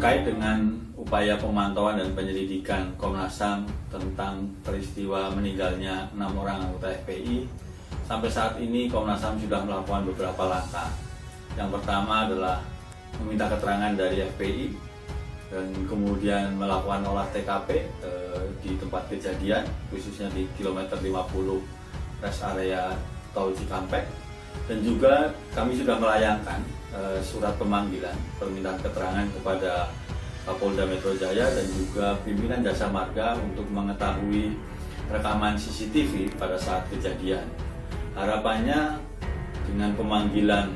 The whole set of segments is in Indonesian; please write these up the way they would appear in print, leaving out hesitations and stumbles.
terkait dengan upaya pemantauan dan penyelidikan Komnas HAM tentang peristiwa meninggalnya 6 orang anggota FPI, sampai saat ini Komnas HAM sudah melakukan beberapa langkah. Yang pertama adalah meminta keterangan dari FPI dan kemudian melakukan olah TKP di tempat kejadian, khususnya di kilometer 50 rest area Tol Cikampek, dan juga kami sudah melayangkan surat pemanggilan permintaan keterangan kepada Kapolda Metro Jaya dan juga pimpinan Jasa Marga untuk mengetahui rekaman CCTV pada saat kejadian. Harapannya dengan pemanggilan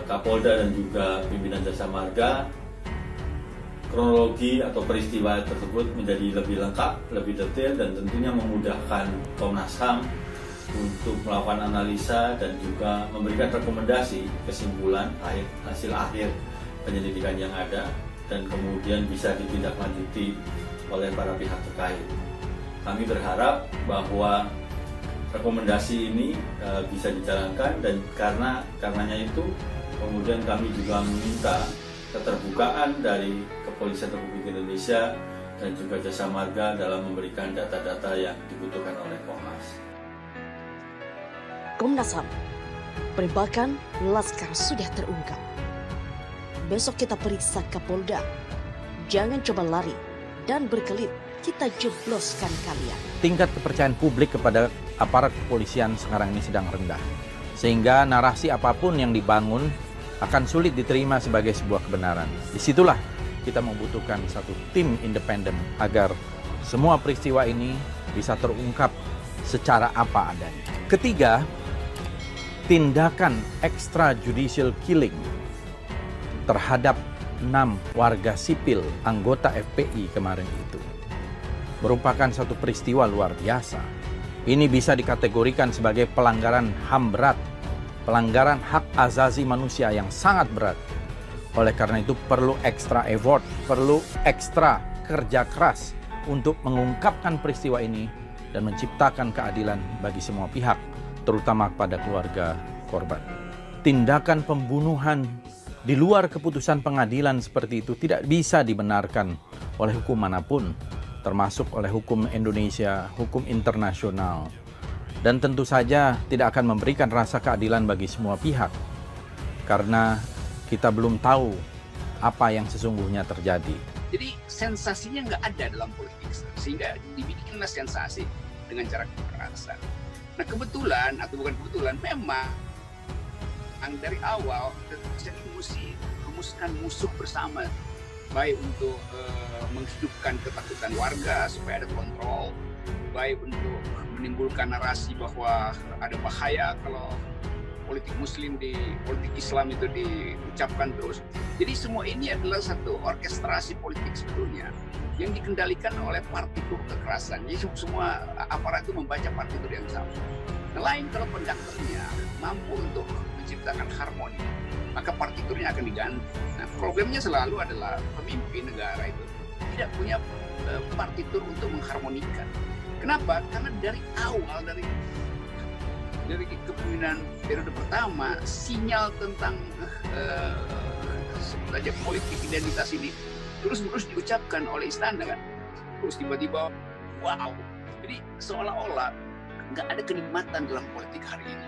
Kapolda dan juga pimpinan Jasa Marga, kronologi atau peristiwa tersebut menjadi lebih lengkap, lebih detail, dan tentunya memudahkan Komnas HAM untuk melakukan analisa dan juga memberikan rekomendasi kesimpulan hasil akhir penyelidikan yang ada, dan kemudian bisa ditindaklanjuti oleh para pihak terkait. Kami berharap bahwa rekomendasi ini bisa dijalankan, dan karenanya itu kemudian kami juga meminta keterbukaan dari Kepolisian Republik Indonesia dan juga Jasa Marga dalam memberikan data-data yang dibutuhkan oleh Komnas. Komnas HAM, penembakan Laskar sudah terungkap. Besok kita periksa Kapolda. Jangan coba lari dan berkelit, kita jebloskan kalian. Tingkat kepercayaan publik kepada aparat kepolisian sekarang ini sedang rendah. Sehingga narasi apapun yang dibangun akan sulit diterima sebagai sebuah kebenaran. Disitulah kita membutuhkan satu tim independen agar semua peristiwa ini bisa terungkap secara apa adanya. Ketiga, tindakan extrajudicial killing terhadap 6 warga sipil anggota FPI kemarin itu merupakan satu peristiwa luar biasa. Ini bisa dikategorikan sebagai pelanggaran HAM berat, pelanggaran hak asasi manusia yang sangat berat. Oleh karena itu perlu extra effort, perlu ekstra kerja keras untuk mengungkapkan peristiwa ini dan menciptakan keadilan bagi semua pihak, terutama kepada keluarga korban. Tindakan pembunuhan di luar keputusan pengadilan seperti itu tidak bisa dibenarkan oleh hukum manapun, termasuk oleh hukum Indonesia, hukum internasional. Dan tentu saja tidak akan memberikan rasa keadilan bagi semua pihak, karena kita belum tahu apa yang sesungguhnya terjadi. Jadi sensasinya nggak ada dalam politik, sehingga dibikinlah sensasi dengan cara kekerasan. Nah kebetulan atau bukan kebetulan, memang dari awal kita mesti rumuskan musuh bersama, baik untuk menghidupkan ketakutan warga supaya ada kontrol, baik untuk menimbulkan narasi bahwa ada bahaya kalau politik muslim politik Islam itu diucapkan terus. Jadi semua ini adalah satu orkestrasi politik sebetulnya yang dikendalikan oleh partitur kekerasan. Jadi semua aparat itu membaca partitur yang sama. Lain kalau konduktornya mampu untuk menciptakan harmoni, maka partiturnya akan diganti. Nah, problemnya selalu adalah pemimpin negara itu tidak punya partitur untuk mengharmonikan. Kenapa? Karena dari awal, dari kepemimpinan periode pertama, sinyal tentang sebut aja politik identitas ini terus-menerus diucapkan oleh istana kan. Terus tiba-tiba, wow. Jadi seolah-olah nggak ada kenikmatan dalam politik hari ini.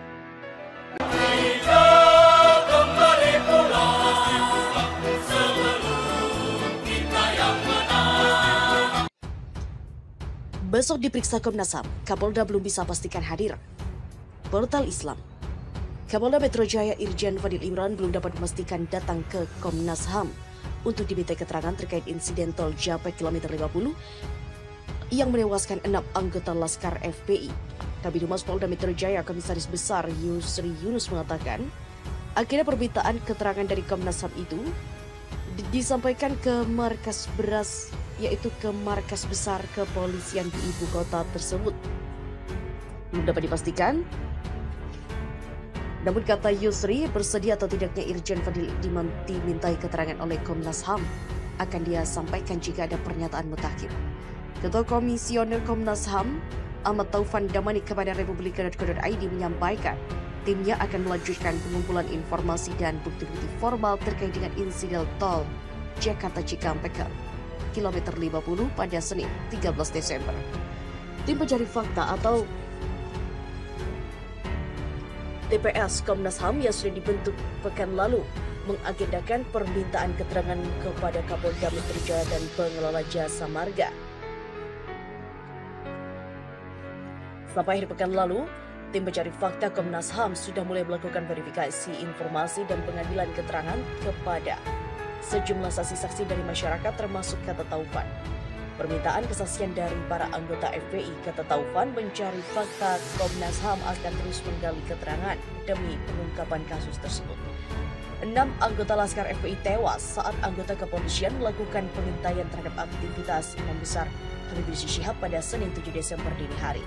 Besok diperiksa Komnas HAM, Kapolda belum bisa pastikan hadir. Portal Islam, Kapolda Metro Jaya Irjen Fadil Imran belum dapat memastikan datang ke Komnas HAM untuk diminta keterangan terkait insiden tol Japek kilometer 50 yang menewaskan 6 anggota Laskar FPI. Kabid Humas Polda Metro Jaya Komisaris Besar Yusri Yunus mengatakan, akhirnya permintaan keterangan dari Komnas HAM itu disampaikan ke markas beras, yaitu ke markas besar kepolisian di ibu kota tersebut. Belum dapat dipastikan, namun kata Yusri, bersedia atau tidaknya Irjen Fadil dimintai keterangan oleh Komnas HAM akan dia sampaikan jika ada pernyataan mutakhir. Ketua Komisioner Komnas HAM Ahmad Taufan Damani kepada Republika.co.id menyampaikan timnya akan melanjutkan pengumpulan informasi dan bukti-bukti formal terkait dengan insiden tol Jakarta Cikampek, kilometer 50 pada Senin 13 Desember. Tim pencari fakta atau TPS Komnas HAM yang sudah dibentuk pekan lalu mengagendakan permintaan keterangan kepada Kapolda Metro Jaya dan pengelola jasa marga. Sampai akhir pekan lalu, tim pencari fakta Komnas HAM sudah mulai melakukan verifikasi informasi dan pengambilan keterangan kepada sejumlah saksi-saksi dari masyarakat termasuk kata Taufan. Permintaan kesaksian dari para anggota FPI, kata Taufan, mencari fakta Komnas HAM akan terus menggali keterangan demi pengungkapan kasus tersebut. 6 anggota Laskar FPI tewas saat anggota kepolisian melakukan pengintaian terhadap aktivitas Imam Besar Habib Rizik Syihab pada Senin 7 Desember dini hari.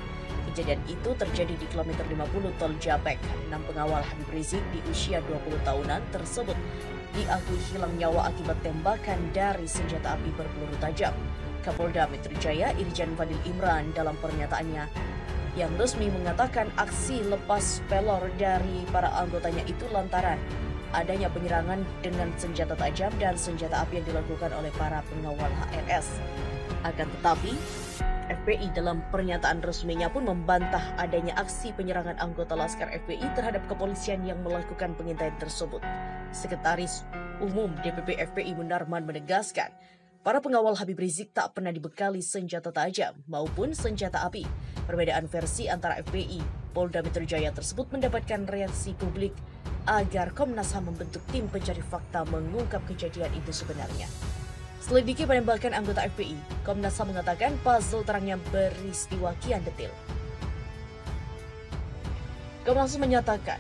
Kejadian itu terjadi di kilometer 50 Tol Japek. 6 pengawal Habib Rizik di usia 20 tahunan tersebut diakui hilang nyawa akibat tembakan dari senjata api berpeluru tajam. Kapolda Metro Jaya Irjen Fadil Imran dalam pernyataannya yang resmi mengatakan aksi lepas pelor dari para anggotanya itu lantaran adanya penyerangan dengan senjata tajam dan senjata api yang dilakukan oleh para pengawal HRS. Akan tetapi, FPI dalam pernyataan resminya pun membantah adanya aksi penyerangan anggota Laskar FPI terhadap kepolisian yang melakukan pengintaian tersebut. Sekretaris Umum DPP FPI Munarman menegaskan, para pengawal Habib Rizik tak pernah dibekali senjata tajam maupun senjata api. Perbedaan versi antara FPI, Polda Metro Jaya tersebut mendapatkan reaksi publik agar Komnas HAM membentuk tim pencari fakta mengungkap kejadian itu sebenarnya. Selidiki penembakan anggota FPI, Komnas HAM mengatakan puzzle terangnya beristiwa kian detil. Komnas HAM menyatakan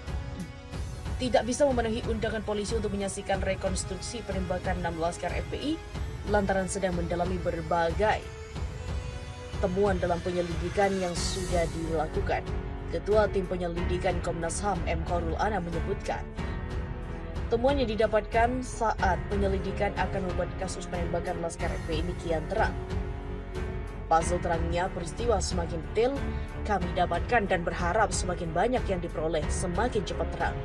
tidak bisa memenuhi undangan polisi untuk menyaksikan rekonstruksi penembakan 6 Laskar FPI lantaran sedang mendalami berbagai temuan dalam penyelidikan yang sudah dilakukan. Ketua Tim Penyelidikan Komnas HAM M. Khairul Anam menyebutkan, temuan yang didapatkan saat penyelidikan akan membuat kasus penembakan Laskar FPI ini kian terang. Puzzle terangnya peristiwa semakin detail kami dapatkan dan berharap semakin banyak yang diperoleh semakin cepat terang.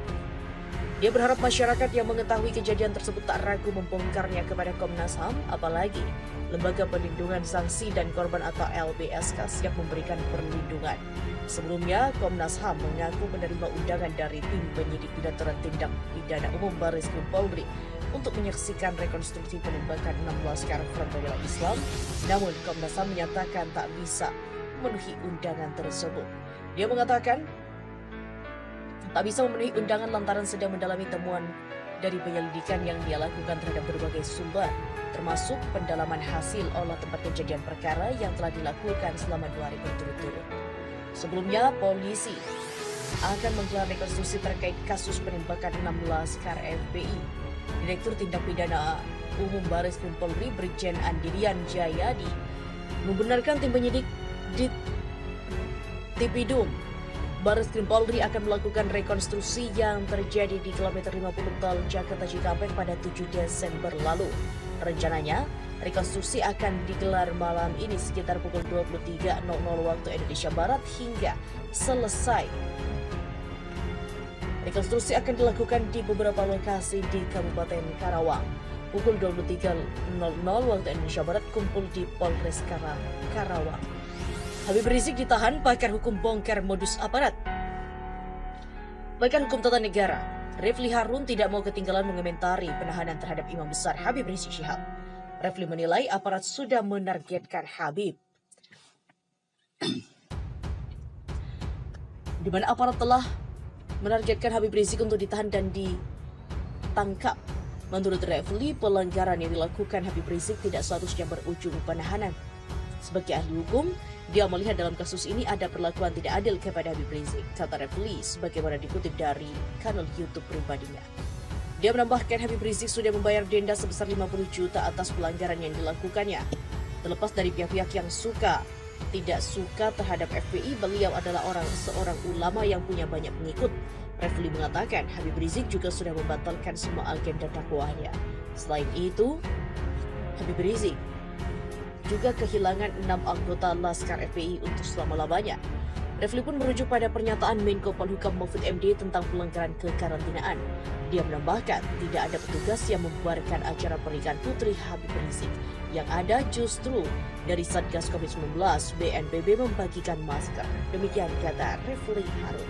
Dia berharap masyarakat yang mengetahui kejadian tersebut tak ragu membongkarnya kepada Komnas HAM, apalagi Lembaga Perlindungan Saksi dan Korban atau LPSK siap memberikan perlindungan. Sebelumnya, Komnas HAM mengaku menerima undangan dari tim penyidik Direktorat Tindak Pidana Umum Barreskrim Polri untuk menyaksikan rekonstruksi penembakan 6 Laskar Front Pembela Islam. Namun, Komnas HAM menyatakan tak bisa memenuhi undangan tersebut. Dia mengatakan tak bisa memenuhi undangan lantaran sedang mendalami temuan dari penyelidikan yang dia lakukan terhadap berbagai sumber, termasuk pendalaman hasil olah tempat kejadian perkara yang telah dilakukan selama 2 hari berturut-turut. Sebelumnya, polisi akan menggelar rekonstruksi terkait kasus penembakan 6 Laskar FPI. Direktur Tindak Pidana Umum Barreskrim Polri Brigjen Andirian Jayadi membenarkan tim penyidik di Tipidum Barreskrim Polri akan melakukan rekonstruksi yang terjadi di kilometer 50 Tol Jakarta Cikampek pada 7 Desember lalu. Rencananya, rekonstruksi akan digelar malam ini sekitar pukul 23.00 waktu Indonesia Barat hingga selesai. Rekonstruksi akan dilakukan di beberapa lokasi di Kabupaten Karawang. Pukul 23.00 waktu Indonesia Barat kumpul di Polres Karawang. Habib Rizik ditahan, pakar hukum bongkar modus aparat. Pakar hukum tata negara, Refli Harun tidak mau ketinggalan mengomentari penahanan terhadap Imam Besar Habib Rizik Syihab. Refli menilai aparat sudah menargetkan Habib, di mana aparat telah menargetkan Habib Rizik untuk ditahan dan ditangkap. Menurut Refli, pelanggaran yang dilakukan Habib Rizik tidak seharusnya berujung penahanan. Sebagai ahli hukum, dia melihat dalam kasus ini ada perlakuan tidak adil kepada Habib Rizik, kata Refli, sebagaimana dikutip dari kanal YouTube pribadinya. Dia menambahkan Habib Rizik sudah membayar denda sebesar 50 juta atas pelanggaran yang dilakukannya. Terlepas dari pihak-pihak yang suka, tidak suka terhadap FPI, beliau adalah seorang ulama yang punya banyak pengikut. Refli mengatakan Habib Rizik juga sudah membatalkan semua agenda dakwahnya. Selain itu, Habib Rizik juga kehilangan 6 anggota Laskar FPI untuk selama-lamanya. Refli pun merujuk pada pernyataan Menko Polhukam Mahfud MD tentang pelanggaran kekarantinaan. Dia menambahkan tidak ada petugas yang membubarkan acara pernikahan Putri Habib Rizik. Yang ada justru dari Satgas Covid-19, BNPB membagikan masker. Demikian kata Refli Harun.